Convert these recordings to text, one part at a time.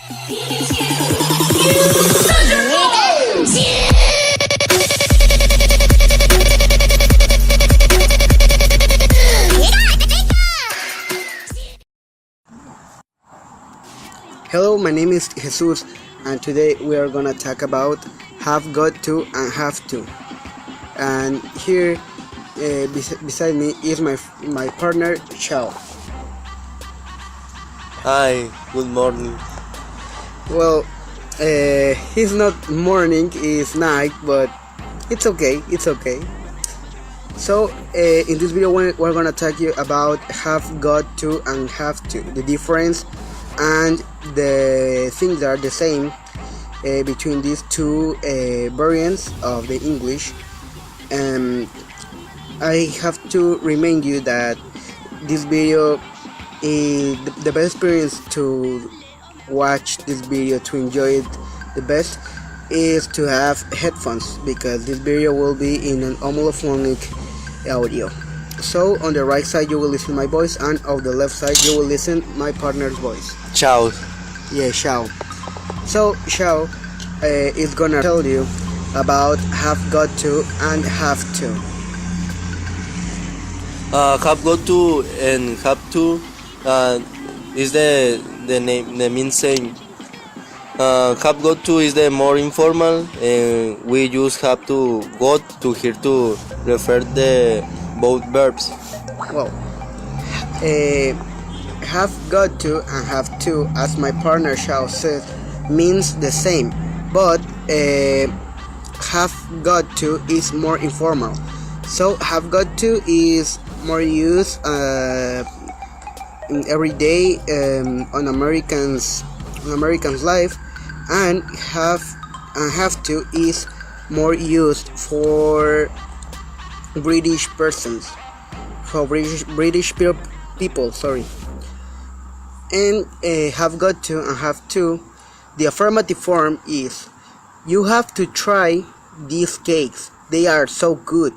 Hello, my name is Jesus, and today we are gonna talk about have got to and have to. And here, beside me is my partner Xiao. Hi, good morning. Well, he's not morning, it's night, but it's okay. It's okay. So, in this video, we're gonna talk you about have got to and have to, the difference and the things that are the same between these two variants of the English. I have to remind you that this video is the best experience to watch this video, to enjoy it the best, is to have headphones, because this video will be in an homophonic audio. So on the right side you will listen my voice, and on the left side you will listen my partner's voice. Ciao. Yeah, Xiao. So Xiao is gonna tell you about have got to and have to. Have got to and have to is the mean same. Have got to is the more informal, and we use have to got to here to refer the both verbs. Well, have got to and have to, as my partner Xiao said, means the same, but have got to is more informal. So have got to is more used in every day on Americans life, and have to is more used for British persons, for British people. Sorry. And have got to and have to, the affirmative form is you have to try these cakes. They are so good.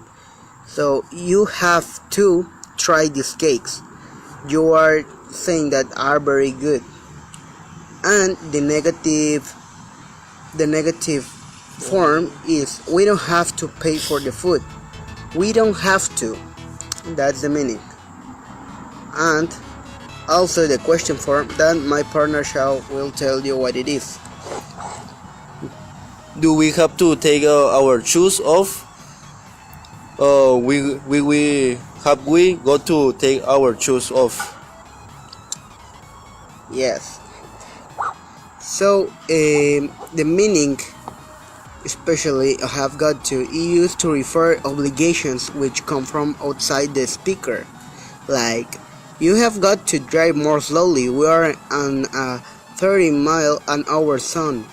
So you have to try these cakes. You are saying that are very good. And the negative form is we don't have to pay for the food. We don't have to. That's the meaning. And also the question form that my partner Xiao will tell you what it is. Do we have to take our shoes off? We got to take our shoes off? Yes. So the meaning, especially have got to, is used to refer obligations which come from outside the speaker, like you have got to drive more slowly. We are on a 30-mile-an-hour zone.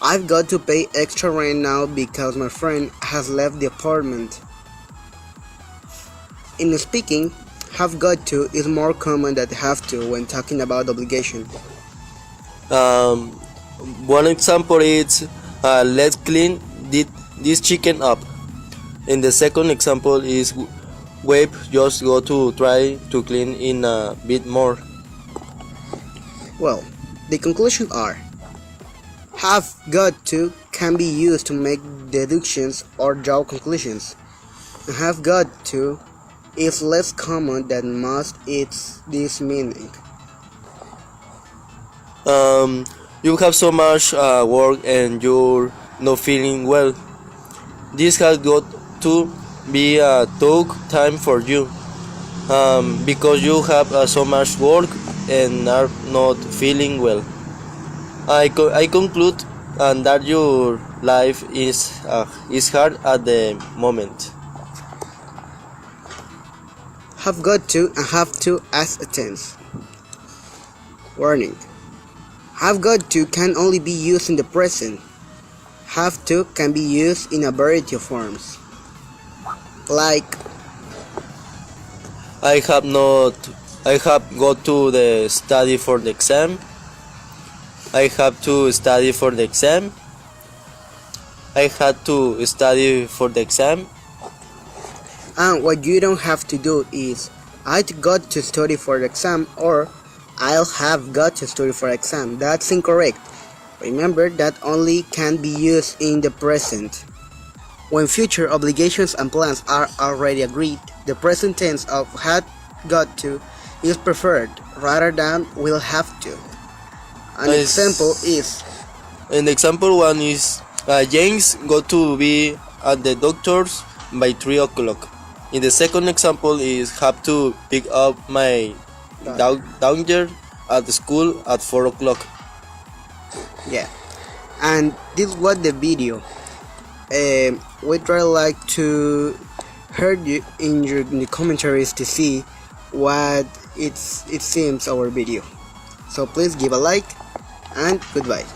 I've got to pay extra rent now because my friend has left the apartment. In speaking, have got to is more common than have to when talking about obligation. One example is let's clean this chicken up. And the second example is Wave just go to try to clean in a bit more. Well, the conclusions are have got to can be used to make deductions or draw conclusions. Have got to is less common than must. It's this meaning. You have so much work and you're not feeling well. This has got to be a took time for you because you have so much work and are not feeling well. I conclude that your life is hard at the moment. Have got to and have to as a tense. Warning. Have got to can only be used in the present. Have to can be used in a variety of forms. Like I have got to the study for the exam. I have to study for the exam. I had to study for the exam. And what you don't have to do is I got to study for the exam, or I'll have got to study for exam. That's incorrect. Remember that only can be used in the present. When future obligations and plans are already agreed, the present tense of had got to is preferred rather than will have to. An Nice. example is And example one is James got to be at the doctor's by 3 o'clock. In the second example is have to pick up my daughter at the school at 4 o'clock. yeah. And this was the video. We try like to heard you in the commentaries to see what it seems our video. So please give a like and goodbye.